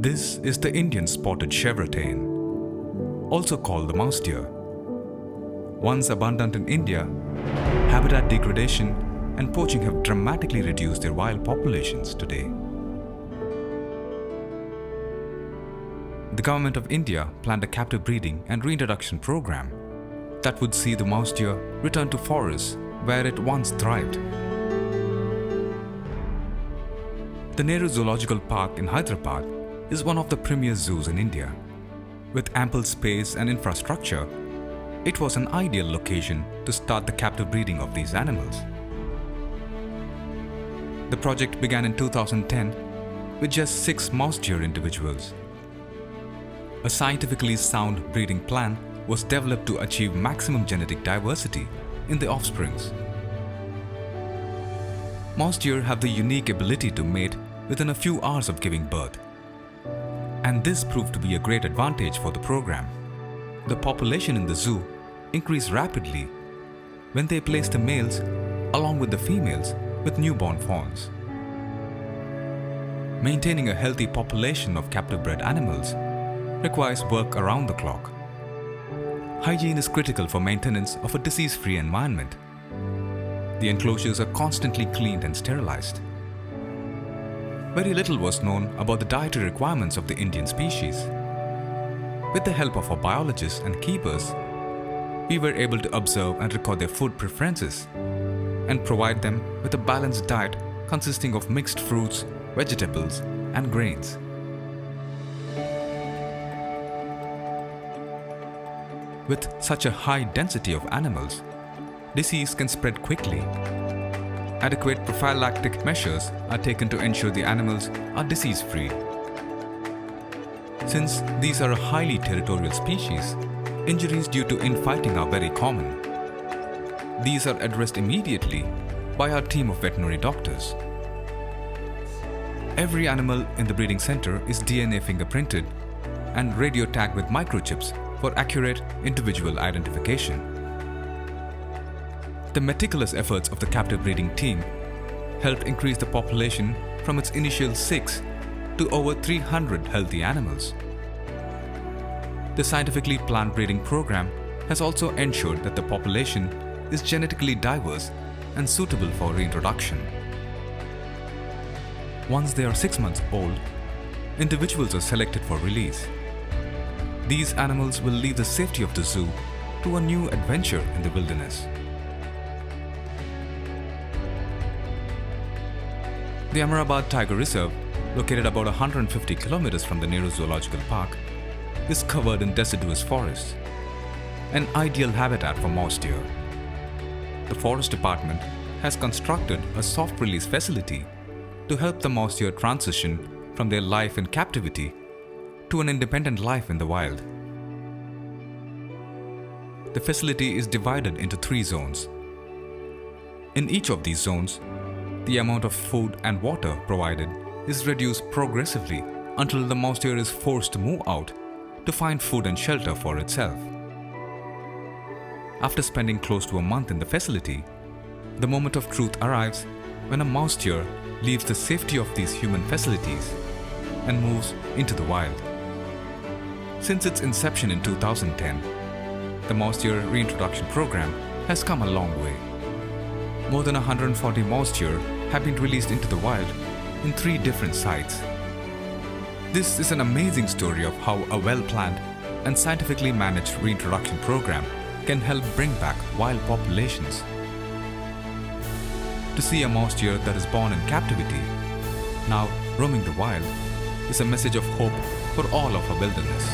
This is the Indian spotted chevrotain, also called the mouse deer. Once abundant in India, habitat degradation and poaching have dramatically reduced their wild populations today. The Government of India planned a captive breeding and reintroduction program that would see the mouse deer return to forests where it once thrived. The Nehru Zoological Park in Hyderabad is one of the premier zoos in India. With ample space and infrastructure, it was an ideal location to start the captive breeding of these animals. The project began in 2010 with just 6 mouse deer individuals. A scientifically sound breeding plan was developed to achieve maximum genetic diversity in the offsprings. Mouse deer have the unique ability to mate within a few hours of giving birth, and this proved to be a great advantage for the program. The population in the zoo increased rapidly when they placed the males along with the females with newborn fawns. Maintaining a healthy population of captive bred animals requires work around the clock. Hygiene is critical for maintenance of a disease-free environment. The enclosures are constantly cleaned and sterilized. Very little was known about the dietary requirements of the Indian species. With the help of our biologists and keepers, we were able to observe and record their food preferences and provide them with a balanced diet consisting of mixed fruits, vegetables, and grains. With such a high density of animals, disease can spread quickly. Adequate prophylactic measures are taken to ensure the animals are disease-free. Since these are a highly territorial species, injuries due to infighting are very common. These are addressed immediately by our team of veterinary doctors. Every animal in the breeding center is DNA fingerprinted and radio tagged with microchips for accurate individual identification. The meticulous efforts of the captive breeding team helped increase the population from its initial 6 to over 300 healthy animals. The scientifically planned breeding program has also ensured that the population is genetically diverse and suitable for reintroduction. Once they are 6 months old, individuals are selected for release. These animals will leave the safety of the zoo to a new adventure in the wilderness. The Hyderabad Tiger Reserve, located about 150 kilometers from the Nehru Zoological Park, is covered in deciduous forests, an ideal habitat for mouse deer. The Forest Department has constructed a soft release facility to help the mouse deer transition from their life in captivity to an independent life in the wild. The facility is divided into 3 zones. In each of these zones, the amount of food and water provided is reduced progressively until the mouse deer is forced to move out to find food and shelter for itself. After spending close to a month in the facility, the moment of truth arrives when a mouse deer leaves the safety of these human facilities and moves into the wild. Since its inception in 2010, the mouse deer reintroduction program has come a long way. More than 140 mouse deer have been released into the wild in 3 different sites. This is an amazing story of how a well-planned and scientifically managed reintroduction program can help bring back wild populations. To see a mouse deer that is born in captivity, now roaming the wild, is a message of hope for all of our wilderness.